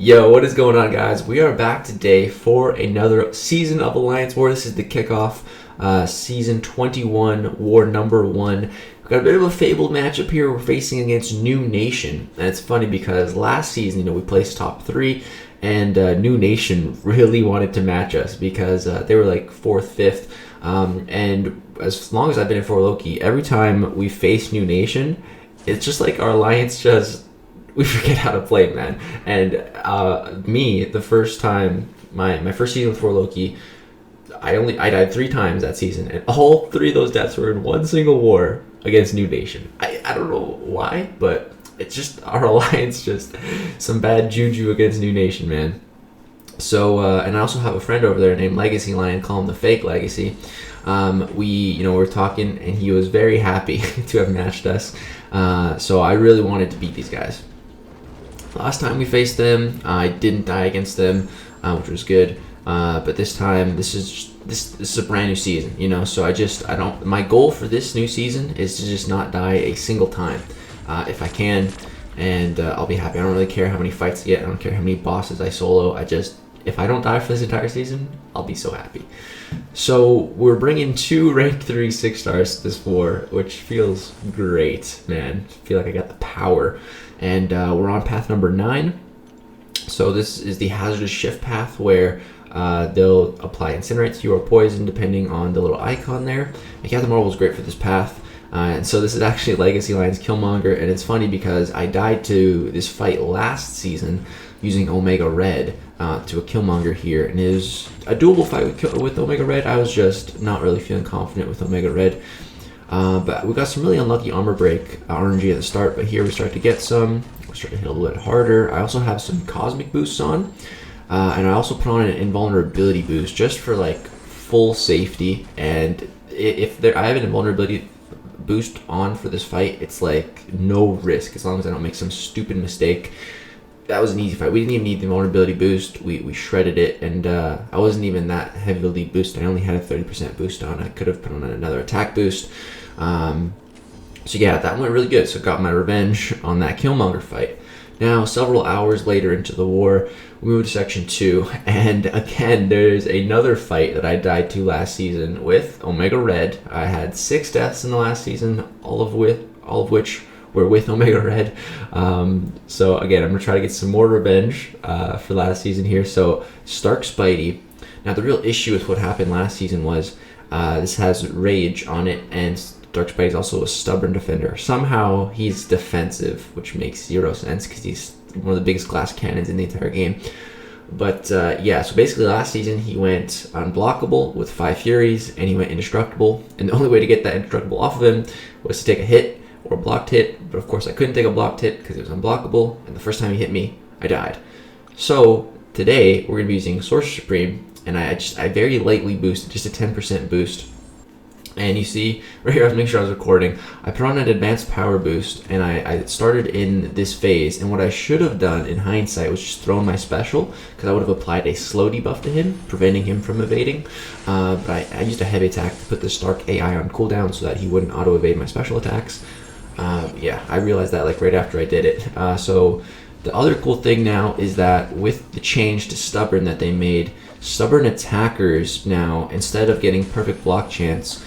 Yo, what is going on, guys? We are back today for another season of Alliance War. This is the kickoff, season 21, war number 1. We've got a bit of a fabled matchup here. We're facing against NEWN, and it's funny because last season, we placed top 3, and NEWN really wanted to match us because they were like 4th, 5th, and as long as I've been in 4Loki, every time we face NEWN, it's just like our alliance we forget how to play, man. And the first time, my first season with 4Loki, I died 3 times that season, and all 3 of those deaths were in one single war against NEWN. I don't know why, but it's just our alliance, just some bad juju against NEWN, man. So, and I also have a friend over there named Lagacy Lion, call him the fake Lagacy. We were talking, and he was very happy to have matched us. So I really wanted to beat these guys. Last time we faced them, I didn't die against them, which was good. But this time, this is a brand new season, So my goal for this new season is to just not die a single time, if I can, and I'll be happy. I don't really care how many fights I get. I don't care how many bosses I solo. If I don't die for this entire season, I'll be so happy. So we're bringing 2 ranked 3 6-stars to this war, which feels great, man. I feel like I got the power. And we're on path number 9. So this is the hazardous shift path where they'll apply incinerate to you or poison depending on the little icon there. And Captain Marvel is great for this path. And so this is actually Legacy Lion's Killmonger, and it's funny because I died to this fight last season using Omega Red to a Killmonger here, and it was a doable fight with Omega Red. I was just not really feeling confident with Omega Red. But we got some really unlucky armor break RNG at the start, but here we start to get some. We start to hit a little bit harder. I also have some cosmic boosts on, and I also put on an invulnerability boost just for like full safety. And I have an invulnerability boost on for this fight, it's like no risk as long as I don't make some stupid mistake. That was an easy fight. We didn't even need the vulnerability boost. We shredded it, and I wasn't even that heavily boosted. I only had a 30% boost on. I could have put on another attack boost. So yeah, that went really good. So got my revenge on that Killmonger fight. Now, several hours later into the war, we moved to section 2, and again, there's another fight that I died to last season with Omega Red. I had 6 deaths in the last season, all of which were with Omega Red. So again, I'm gonna try to get some more revenge for last season here. So Stark Spidey. Now the real issue with what happened last season was this has Rage on it, and Stark Spidey's also a stubborn defender. Somehow he's defensive, which makes 0 sense because he's one of the biggest glass cannons in the entire game. But yeah, so basically last season he went unblockable with 5 Furies, and he went indestructible. And the only way to get that indestructible off of him was to take a hit or a blocked hit. But of course I couldn't take a blocked hit because it was unblockable, and the first time he hit me, I died. So today we're going to be using Sorcerer Supreme, and I very lightly boosted, just a 10% boost. And you see, right here, I was making sure I was recording. I put on an advanced power boost, and I started in this phase. And what I should have done in hindsight was just thrown my special, because I would have applied a slow debuff to him, preventing him from evading. But I used a heavy attack to put the Stark AI on cooldown so that he wouldn't auto-evade my special attacks. Yeah, I realized that like right after I did it. So the other cool thing now is that with the change to Stubborn that they made, Stubborn attackers now, instead of getting perfect block chance,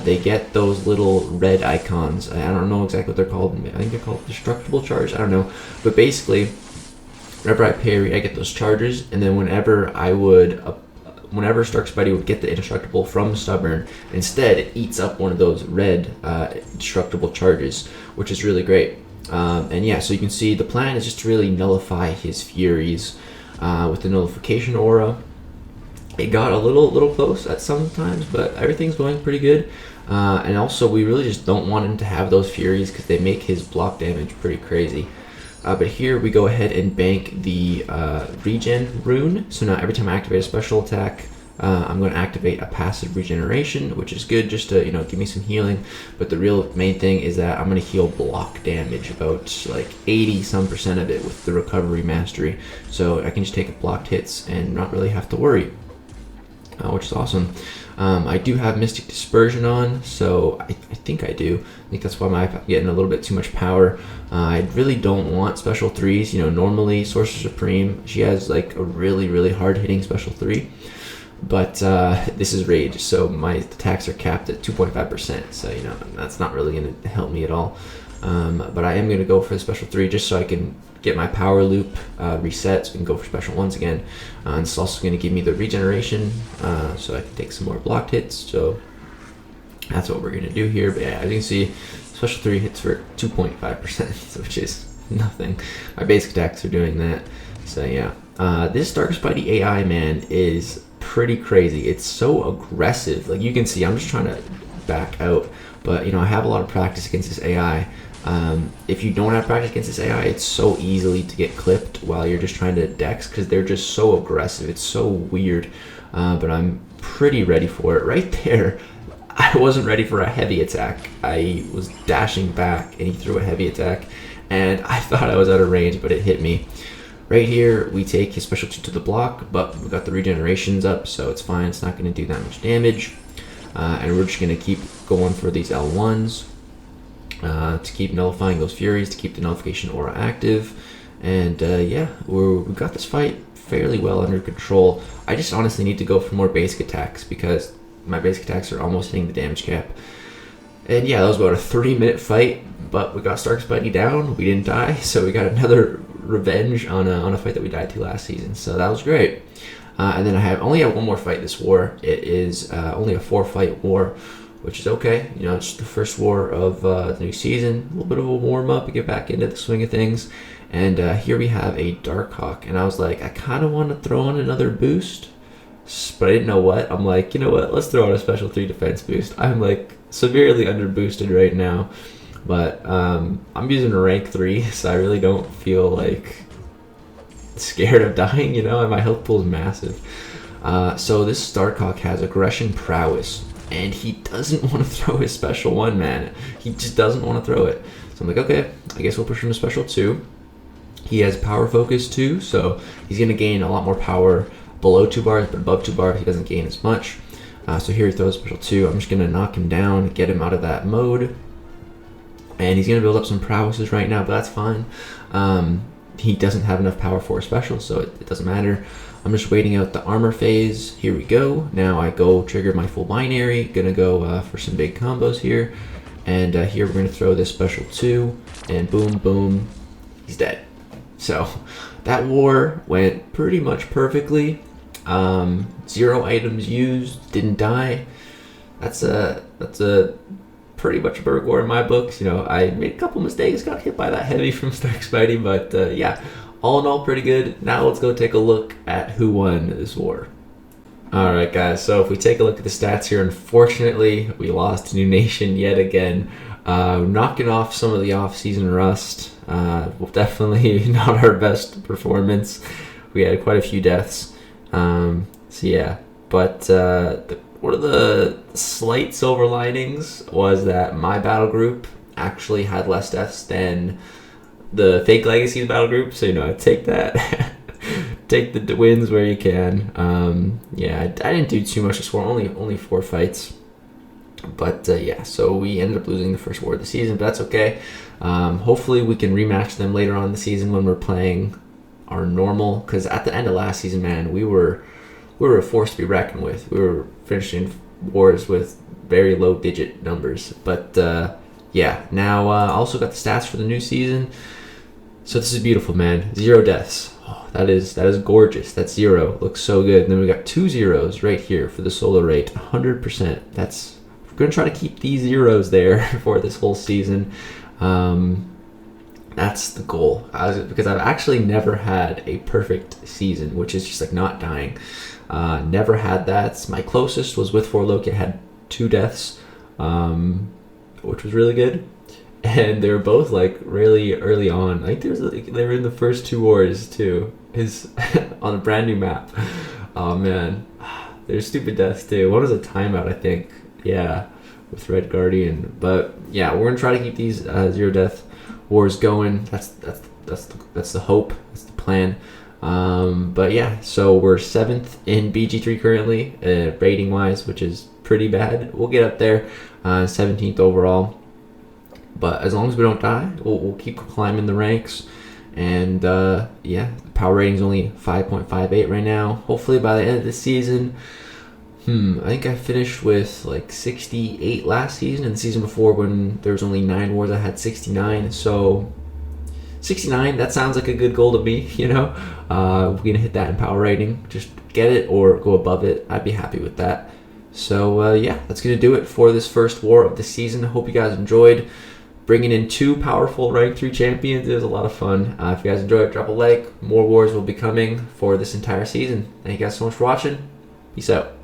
they get those little red icons. I don't know exactly what they're called. I think they're called destructible charge. I don't know. But basically, whenever I parry, I get those charges. And then whenever Stark Spidey would get the indestructible from Stubborn, instead it eats up one of those red destructible charges, which is really great. And yeah, so you can see the plan is just to really nullify his Furies with the nullification aura. It got a little close at some times, but everything's going pretty good. And also, we really just don't want him to have those Furies because they make his block damage pretty crazy. But here we go ahead and bank the regen rune. So now every time I activate a special attack, I'm going to activate a passive regeneration, which is good just to give me some healing. But the real main thing is that I'm going to heal block damage, about like 80% of it with the recovery mastery. So I can just take blocked hits and not really have to worry. Which is awesome. I do have Mystic Dispersion on, so I think I do. I think that's why I'm getting a little bit too much power. I really don't want special 3s. Normally Sorcerer Supreme, she has like a really hard hitting special 3. But this is Rage, so my attacks are capped at 2.5%, so that's not really going to help me at all. But I am going to go for the special 3 just so I can get my power loop reset, so we can go for special 1s again. And it's also going to give me the regeneration, so I can take some more blocked hits. So that's what we're going to do here. But yeah, as you can see, special 3 hits for 2.5%, which is nothing. My basic attacks are doing that. So yeah, this Dark Spidey AI, man, is pretty crazy. It's so aggressive. Like you can see, I'm just trying to back out, but I have a lot of practice against this AI. If you don't have practice against this AI, it's so easily to get clipped while you're just trying to dex, because they're just so aggressive. It's so weird, but I'm pretty ready for it. Right there, I wasn't ready for a heavy attack. I was dashing back and he threw a heavy attack, and I thought I was out of range, but it hit me. Right here, we take his special 2 to the block, but we got the regenerations up, so it's fine. It's not going to do that much damage. And we're just going to keep going for these L1s to keep nullifying those Furies, to keep the nullification aura active. And yeah, we got this fight fairly well under control. I just honestly need to go for more basic attacks because my basic attacks are almost hitting the damage cap. And yeah, that was about a 3-minute fight, but we got Stark Spidey down. We didn't die, so we got another revenge on a fight that we died to last season. So that was great. And then I only have one more fight this war. It is only a 4-fight war, which is okay. It's the first war of the new season. A little bit of a warm-up to get back into the swing of things. And here we have a Darkhawk. And I was like, I kind of want to throw on another boost, but I didn't know what. I'm like, you know what? Let's throw on a special 3 defense boost. I'm like severely under boosted right now. But I'm using a rank 3, so I really don't feel like scared of dying, my health pool is massive. So this Darkhawk has Aggression Prowess, and he doesn't want to throw his special 1, man. He just doesn't want to throw it. So I'm like, okay, I guess we'll push him to special 2. He has Power Focus too, so he's going to gain a lot more power below 2 bars, but above 2 bars he doesn't gain as much. So here he throws special 2. I'm just going to knock him down, get him out of that mode. And he's going to build up some prowesses right now, but that's fine. He doesn't have enough power for a special, so it doesn't matter. I'm just waiting out the armor phase. Here we go. Now I go trigger my full binary. Gonna go for some big combos here. And here we're going to throw this special 2. And boom, boom, he's dead. So that war went pretty much perfectly. 0 items used, didn't die. That's a pretty much a Berg war in my books. I made a couple mistakes, got hit by that heavy from Stark Spidey, but yeah, all in all, pretty good. Now let's go take a look at who won this war. Alright guys, so if we take a look at the stats here, unfortunately, we lost to New Nation yet again. Knocking off some of the off-season rust. Definitely not our best performance. We had quite a few deaths. So yeah, but one of the slight silver linings was that my battle group actually had less deaths than the fake Legacy battle group, so take that. Take the wins where you can. Yeah, I didn't do too much this war, only 4 fights. But yeah, so we ended up losing the first war of the season, but that's okay. Hopefully we can rematch them later on in the season when we're playing our normal, because at the end of last season, man, we were a force to be reckoned with. We were finishing wars with very low digit numbers. But yeah, now I also got the stats for the new season. So this is beautiful, man. 0 deaths. Oh, that is gorgeous. That's 0. Looks so good. And then we got 2 zeros right here for the solo rate. 100%. We're going to try to keep these zeros there for this whole season. That's the goal. Because I've actually never had a perfect season, which is just like not dying. Never had that. My closest was with Forloki. It had 2 deaths, which was really good. And they were both like really early on. Like they were in the first 2 wars too. On a brand new map. Oh man, there's stupid deaths too. One was a timeout, I think. Yeah, with Red Guardian. But yeah, we're gonna try to keep these 0 death wars going. That's the hope. That's the plan. But yeah, so we're 7th in BG3 currently, rating wise, which is pretty bad. We'll get up there, 17th overall. But as long as we don't die, we'll keep climbing the ranks. And yeah, the power rating is only 5.58 right now. Hopefully by the end of the season, I think I finished with like 68 last season, and the season before when there was only 9 wars, I had 69. So 69, that sounds like a good goal to me, you know. We're going to hit that in power rating. Just get it or go above it. I'd be happy with that. So yeah, that's going to do it for this first war of the season. Hope you guys enjoyed. Bringing in 2 powerful rank 3 champions. It was a lot of fun. If you guys enjoyed, drop a like. More wars will be coming for this entire season. Thank you guys so much for watching. Peace out.